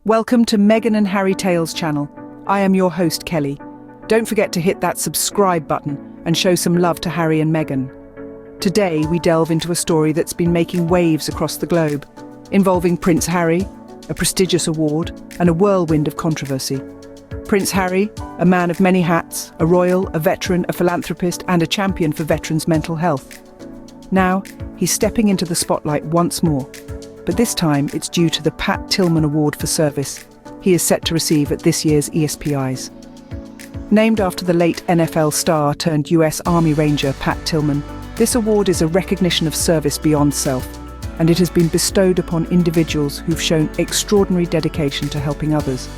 Welcome to Meghan and Harry Tales channel. I am your host, Kelly. Don't forget to hit that subscribe button and show some love to Harry and Meghan. Today, we delve into a story that's been making waves across the globe, involving Prince Harry, a prestigious award, and a whirlwind of controversy. Prince Harry, a man of many hats, a royal, a veteran, a philanthropist, and a champion for veterans' mental health. Now, he's stepping into the spotlight once more, but this time it's due to the Pat Tillman Award for service he is set to receive at this year's ESPYs. Named after the late NFL star turned US Army Ranger Pat Tillman, this award is a recognition of service beyond self, and it has been bestowed upon individuals who've shown extraordinary dedication to helping others.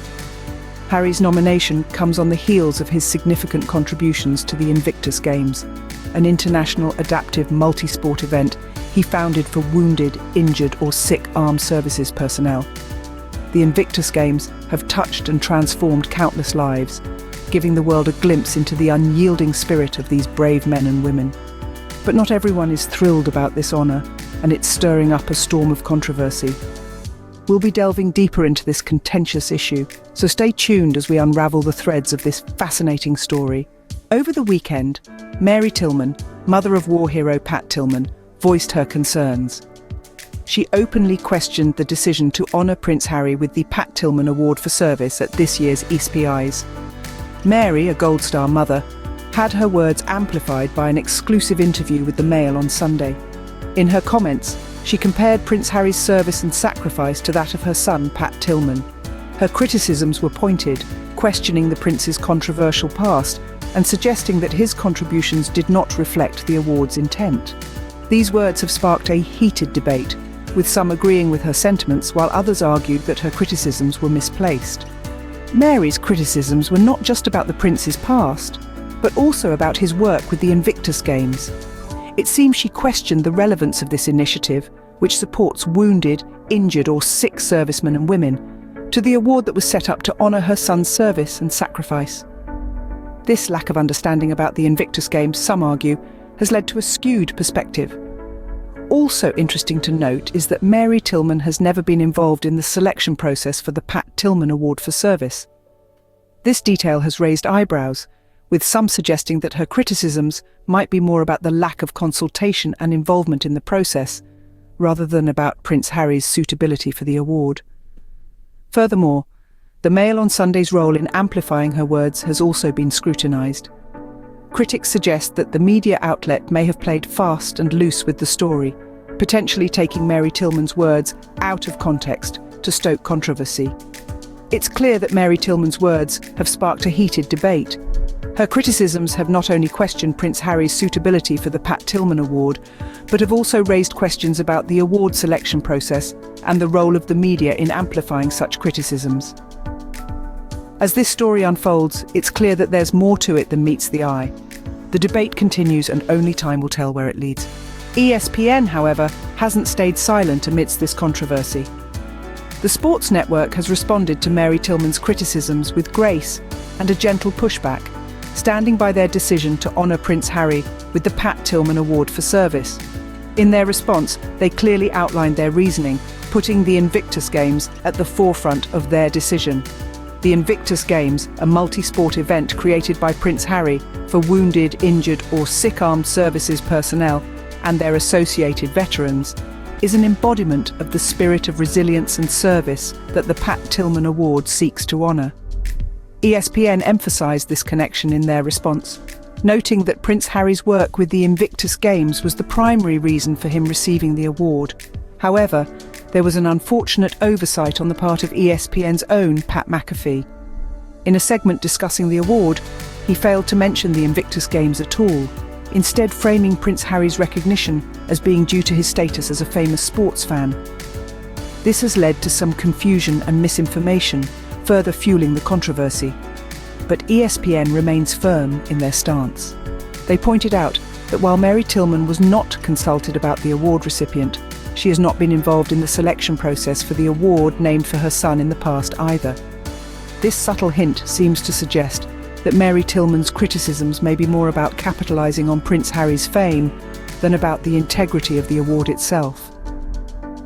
Harry's nomination comes on the heels of his significant contributions to the Invictus Games, an international adaptive multi-sport event he founded for wounded, injured or sick armed services personnel. The Invictus Games have touched and transformed countless lives, giving the world a glimpse into the unyielding spirit of these brave men and women. But not everyone is thrilled about this honour, and it's stirring up a storm of controversy. We'll be delving deeper into this contentious issue, so stay tuned as we unravel the threads of this fascinating story. Over the weekend, Mary Tillman, mother of war hero Pat Tillman, voiced her concerns. She openly questioned the decision to honour Prince Harry with the Pat Tillman Award for service at this year's ESPYs. Mary, a Gold Star mother, had her words amplified by an exclusive interview with the Mail on Sunday. In her comments, she compared Prince Harry's service and sacrifice to that of her son, Pat Tillman. Her criticisms were pointed, questioning the prince's controversial past and suggesting that his contributions did not reflect the award's intent. These words have sparked a heated debate, with some agreeing with her sentiments while others argued that her criticisms were misplaced. Mary's criticisms were not just about the prince's past, but also about his work with the Invictus Games. It seems she questioned the relevance of this initiative, which supports wounded, injured or sick servicemen and women, to the award that was set up to honour her son's service and sacrifice. This lack of understanding about the Invictus Games, some argue, has led to a skewed perspective. Also interesting to note is that Mary Tillman has never been involved in the selection process for the Pat Tillman Award for service. This detail has raised eyebrows, with some suggesting that her criticisms might be more about the lack of consultation and involvement in the process, rather than about Prince Harry's suitability for the award. Furthermore, the Mail on Sunday's role in amplifying her words has also been scrutinised. Critics suggest that the media outlet may have played fast and loose with the story, potentially taking Mary Tillman's words out of context to stoke controversy. It's clear that Mary Tillman's words have sparked a heated debate. Her criticisms have not only questioned Prince Harry's suitability for the Pat Tillman Award, but have also raised questions about the award selection process and the role of the media in amplifying such criticisms. As this story unfolds, it's clear that there's more to it than meets the eye. The debate continues and only time will tell where it leads. ESPN, however, hasn't stayed silent amidst this controversy. The sports network has responded to Mary Tillman's criticisms with grace and a gentle pushback, standing by their decision to honour Prince Harry with the Pat Tillman Award for service. In their response, they clearly outlined their reasoning, putting the Invictus Games at the forefront of their decision. The Invictus Games, a multi-sport event created by Prince Harry for wounded, injured or sick armed services personnel and their associated veterans, is an embodiment of the spirit of resilience and service that the Pat Tillman Award seeks to honour. ESPN emphasised this connection in their response, noting that Prince Harry's work with the Invictus Games was the primary reason for him receiving the award. However, there was an unfortunate oversight on the part of ESPN's own Pat McAfee. In a segment discussing the award, he failed to mention the Invictus Games at all, instead framing Prince Harry's recognition as being due to his status as a famous sports fan. This has led to some confusion and misinformation, further fueling the controversy. But ESPN remains firm in their stance. They pointed out that while Mary Tillman was not consulted about the award recipient, she has not been involved in the selection process for the award named for her son in the past either. This subtle hint seems to suggest that Mary Tillman's criticisms may be more about capitalising on Prince Harry's fame than about the integrity of the award itself.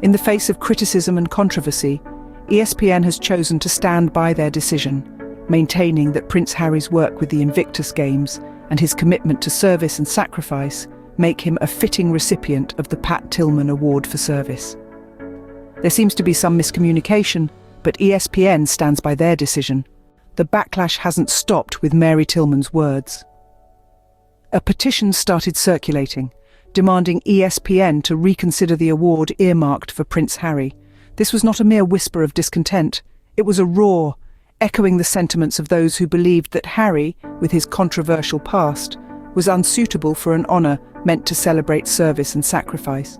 In the face of criticism and controversy, ESPN has chosen to stand by their decision, maintaining that Prince Harry's work with the Invictus Games and his commitment to service and sacrifice make him a fitting recipient of the Pat Tillman Award for service. There seems to be some miscommunication, but ESPN stands by their decision. The backlash hasn't stopped with Mary Tillman's words. A petition started circulating, demanding ESPN to reconsider the award earmarked for Prince Harry. This was not a mere whisper of discontent. It was a roar, echoing the sentiments of those who believed that Harry, with his controversial past, was unsuitable for an honour meant to celebrate service and sacrifice.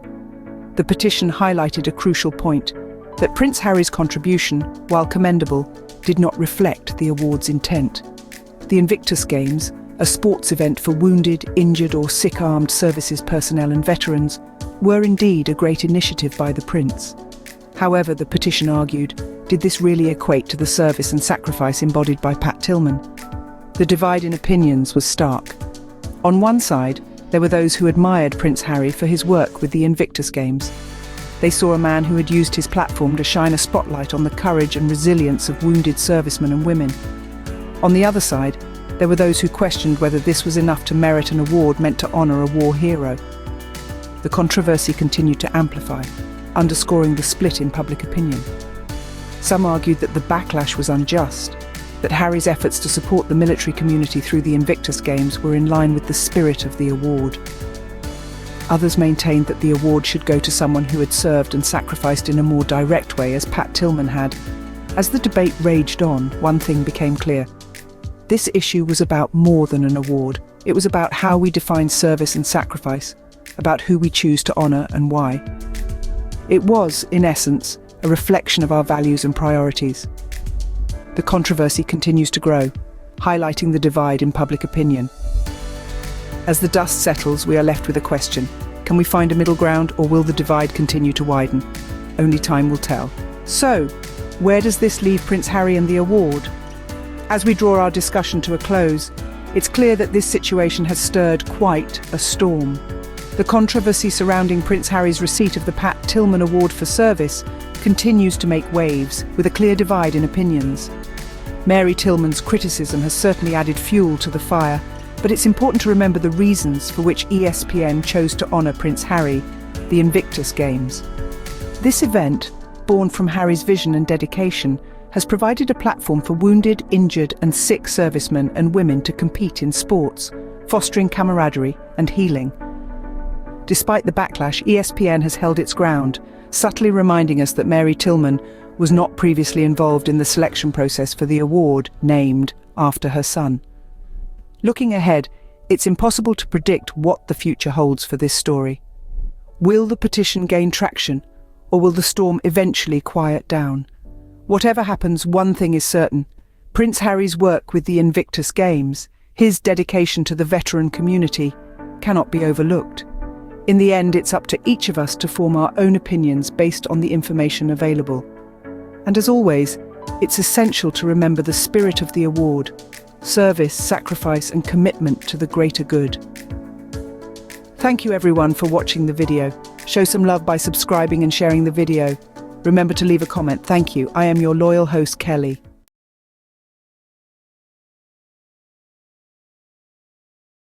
The petition highlighted a crucial point, that Prince Harry's contribution, while commendable, did not reflect the award's intent. The Invictus Games, a sports event for wounded, injured or sick armed services personnel and veterans, were indeed a great initiative by the Prince. However, the petition argued, did this really equate to the service and sacrifice embodied by Pat Tillman? The divide in opinions was stark. On one side, there were those who admired Prince Harry for his work with the Invictus Games. They saw a man who had used his platform to shine a spotlight on the courage and resilience of wounded servicemen and women. On the other side, there were those who questioned whether this was enough to merit an award meant to honour a war hero. The controversy continued to amplify, underscoring the split in public opinion. Some argued that the backlash was unjust, that Harry's efforts to support the military community through the Invictus Games were in line with the spirit of the award. Others maintained that the award should go to someone who had served and sacrificed in a more direct way, as Pat Tillman had. As the debate raged on, one thing became clear. This issue was about more than an award. It was about how we define service and sacrifice, about who we choose to honour and why. It was, in essence, a reflection of our values and priorities. The controversy continues to grow, highlighting the divide in public opinion. As the dust settles, we are left with a question. Can we find a middle ground, or will the divide continue to widen? Only time will tell. So, where does this leave Prince Harry and the award? As we draw our discussion to a close, it's clear that this situation has stirred quite a storm. The controversy surrounding Prince Harry's receipt of the Pat Tillman Award for service continues to make waves, with a clear divide in opinions. Mary Tillman's criticism has certainly added fuel to the fire, but it's important to remember the reasons for which ESPN chose to honour Prince Harry, the Invictus Games. This event, born from Harry's vision and dedication, has provided a platform for wounded, injured and sick servicemen and women to compete in sports, fostering camaraderie and healing. Despite the backlash, ESPN has held its ground, subtly reminding us that Mary Tillman was not previously involved in the selection process for the award named after her son. Looking ahead, it's impossible to predict what the future holds for this story. Will the petition gain traction, or will the storm eventually quiet down? Whatever happens, one thing is certain. Prince Harry's work with the Invictus Games, his dedication to the veteran community, cannot be overlooked. In the end, it's up to each of us to form our own opinions based on the information available. And as always, it's essential to remember the spirit of the award: service, sacrifice and commitment to the greater good. Thank you everyone for watching the video. Show some love by subscribing and sharing the video. Remember to leave a comment. Thank you. I am your loyal host, Kelly.